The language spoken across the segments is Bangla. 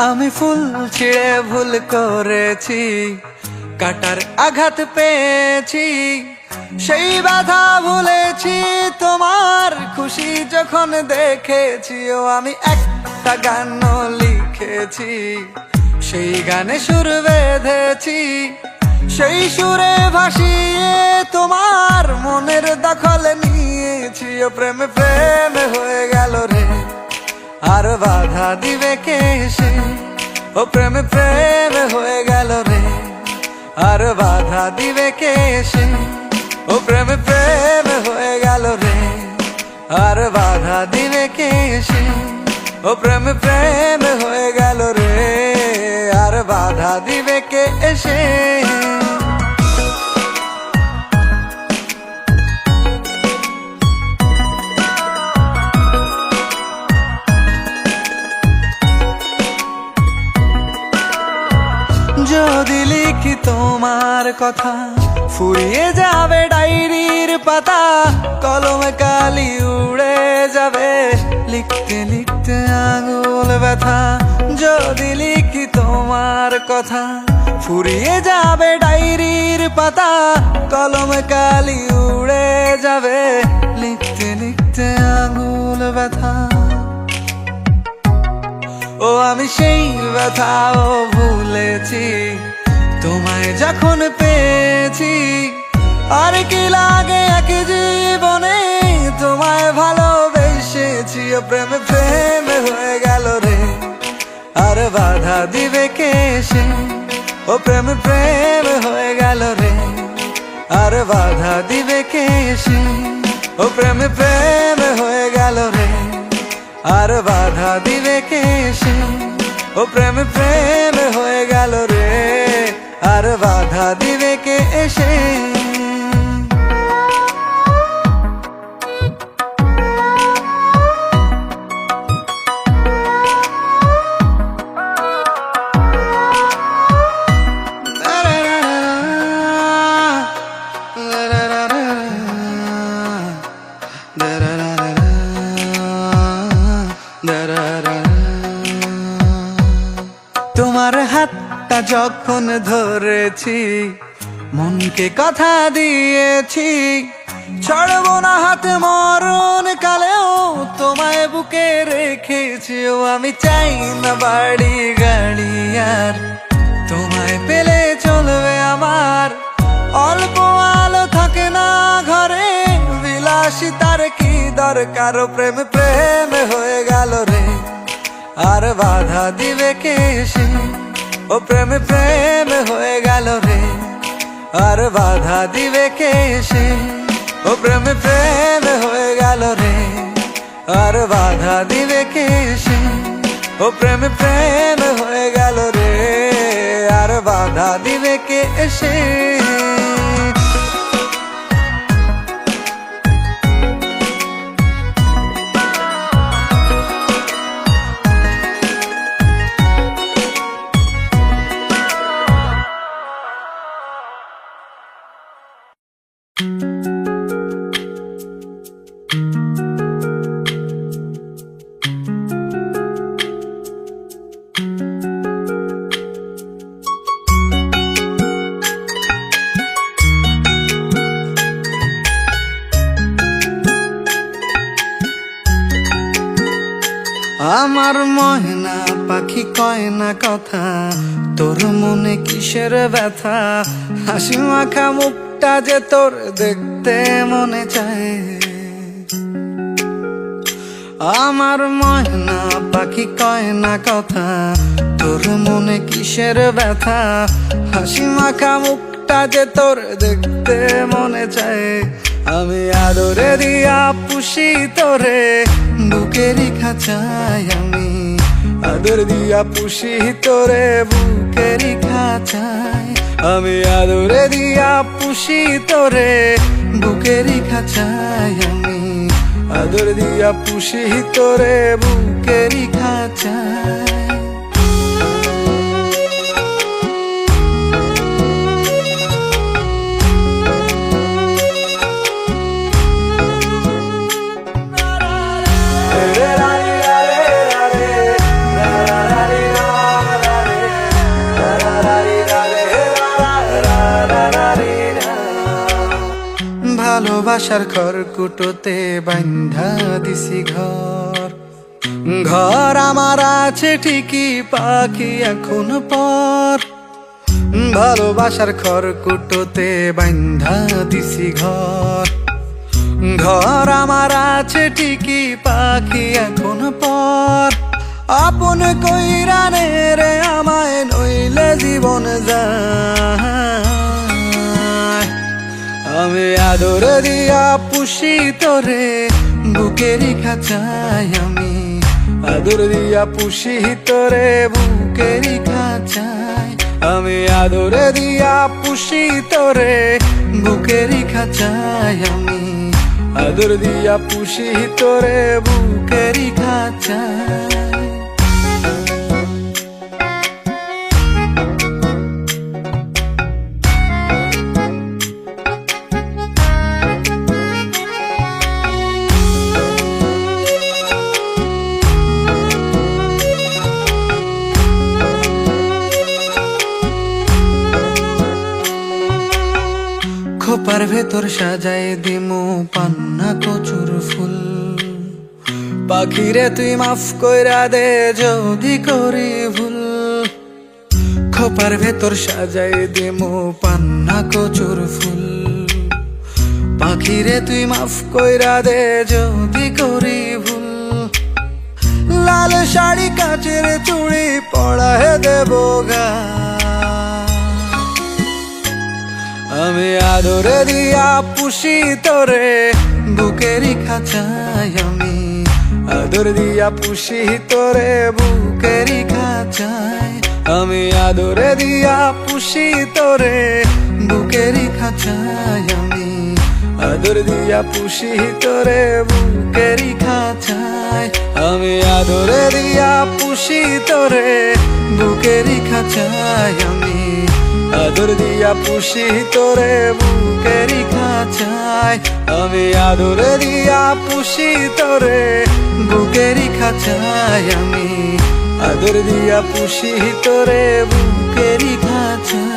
আমি ফুল ছিঁড়ে ভুল করেছি, কাটার আঘাত পেয়েছি, সেই ব্যথা ভুলেছি তোমার খুশি যখন দেখেছি। ও আমি একটা গান লিখেছি, সেই গানে সুর বেঁধেছি, সেই সুরে ভাসিয়ে তোমার মনের দখল নিয়েছি। ও প্রেমে প্রেমে হয়ে গেল রে, আর বাধা দিবে কে সে? ও প্রেমে প্রেমে হয়ে গেল রে, আর বাধা দিবে কে সে? ও প্রেমে প্রেমে হয়ে গেল রে, আর বাধা দিবে কে সে? ও প্রেমে প্রেমে হয়ে গেল রে, আর বাধা দিবে কে এসে? যদি লিখি তোমার কথা, ফুরিয়ে যাবে ডায়েরির পাতা, কলমে কালি উড়ে যাবে, লিখতে লিখতে আঙুল ব্যথা। যদি লিখি তোমার কথা, ফুরিয়ে যাবে ডায়েরির পাতা, কলমে কালি উড়ে যাবে, লিখতে লিখতে আঙুল ব্যথা। ও আমি সেই ব্যথাও ভুলেছি, তোমায় যখন পেয়েছি। আর কি লাগে এক জীবনে, তোমায় ভালোবেসেছি। ও প্রেমে প্রেমে হয়ে গেল রে, আর বাধা দিবে কে সে? ও প্রেমে প্রেমে হয়ে গেল রে, আর বাধা দিবে কে সে? ও প্রেমে প্রেমে হয়ে গেল রে, আর বাধা দিবে কে সে? ও প্রেমে প্রেমে হয়ে গেল রে, আর বাধা দিবে কে এসে? তোমার হাতটা যখন ধরেছি, মনকে কথা দিয়েছি, ছাড়বো না হাত মরণ কালেও, তোমায় বুকে রেখেছি। ও আমি চাই না বাড়ি গাড়ি আর, তোমায় পেলে চলবে আমার। অল্প আলো থাকে না ঘরে, বিলাসিতার কি দরকার? ও প্রেমে প্রেমে হয়ে গেল রে, আর বাধা দিবে কে সে? ও প্রেমে প্রেমে হয়ে গেল রে, আর বাধা দিবে কে সে? ও প্রেমে প্রেমে হয়ে গেল রে, আর বাধা দিবে কে সে? ও প্রেমে প্রেমে হয়ে গেল রে, আর বাধা দিবে কে এসে? আমার ময়না পাখি কয় না কথা, তোর মনে কিসের ব্যথা? হাসি মাখা মুখটা যে তোর দেখতে মনে চায়। আমার ময়না পাখি কয় না কথা, তোর মনে কিসের ব্যথা? হাসি মাখা মুখটা যে তোর দেখতে মনে চায়। আমি আদরে দিয়া পুষি তোরে, বুকেরই খাঁচায় আমি আদর দিয়া পুষি তোরে, বুকেরই খাঁচায়। আমি আদরে দিয়া পুষি তোরে, বুকেরই খাঁচায় আমি আদর দিয়া পুষি তোরে, বুকেরই খাঁচায়। ভালোবাসার খড়কুটোতে বান্ধা দিছি ঘর। ঘর আমার আছে ঠিকই, পাখি এখন পর। ভালোবাসার খড়কুটোতে বান্ধা দিছি ঘর। ঘর আমার আছে ঠিকই, পাখি এখন পর। আপন কইরা নে রে আমায়, নইলে জীবন যায়। আমি আদর দিয়া পুষি তোরে, বুকেরই খাঁচায়। আমি আদর দিয়া পুষি তোরে, বুকেরই খাঁচায়। আমি আদর দিয়া পুষি তোরে, বুকেরই খাঁচায়। আমি আদর দিয়া পুষি তোরে, বুকেরই খাঁচায়। খোপার ভেতর সাজাই দিমু পান্না কচুর ফুল। পাখিরে তুই মাফ কইরা দে যদি করি ভুল। খোপার ভেতর সাজাই দিমু পান্না কচুর ফুল। পাখিরে তুই মাফ কইরা দে যদি করি ভুল। লাল শাড়ি কাচের চুড়ি পড়ায় দেব গা। আমি আদরে দিয়া পুষি তোরে, বুকেরই খাঁচায়। আমি আদর দিয়া পুষি তোরে, বুকেরই খাঁচায়। আমি আদরে দিয়া পুষি তোরে, বুকেরই খাঁচায়। আমি আদর দিয়া পুষি তোরে, বুকেরই খাঁচায়। আমি আদরে দিয়া পুষি তোরে, বুকেরই খাঁচায়। আমি আদর দিয়া পুষি তোরে, বুকেরই খাঁচায়। আমি আদর দিয়া পুষি তোরে, বুকেরই খাঁচায়। আমি আদর দিয়া পুষি তোরে, বুকেরই খাঁচায়।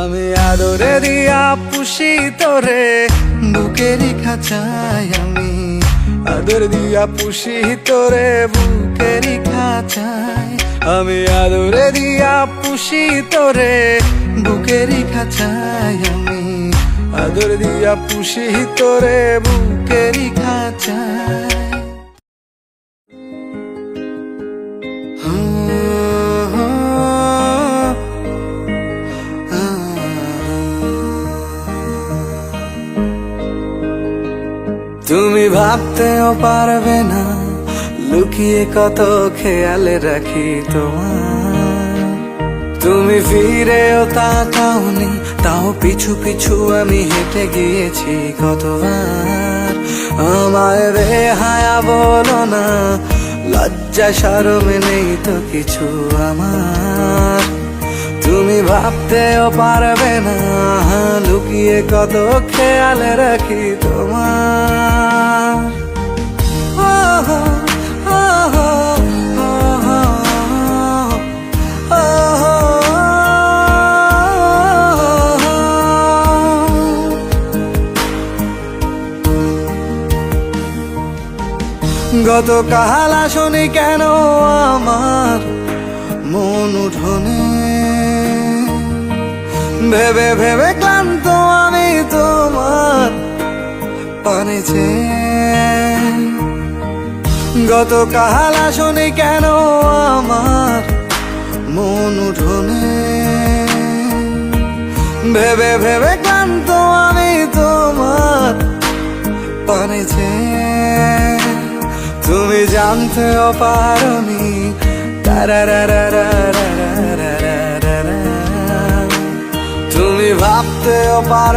আমি আদরে দিয়া পুষি তোরে, বুকেরই খাঁচায়। আমি আদর দিয়া পুষি তোরে, বুকেরই খাঁচায়। আমি আদরে দিয়া পুষি তোরে, বুকেরই খাঁচায়। আমি আদর দিয়া পুষি তোরে, বুকেরই খাঁচায়। তুমি ভাবতেও পারবে না, লুকিয়ে কত খেয়াল রাখি তোমার। তুমি ফিরেও তাকাওনি, তাও পিছু পিছু আমি হেঁটে গিয়েছি কতবার। আমায় বেহায়া বলো না, লজ্জা শরমে নেই তো কিছু আমার। তুমি ভাবতেও পারবে না, লুকিয়ে কত খেয়াল রাখি তোমার। গতকাল আসনি কেন আমার মন উঠোনে? ভেবে ভেবে ক্লান্ত আমি তোমার পানে চেয়ে। গতকাল আসনি কেন আমার মন উঠোনে? ভেবে ভেবে ক্লান্ত আমি তোমার পানে চেয়ে। তুমি জানতেও পারোনি, তুমি ভাবতেও পারবে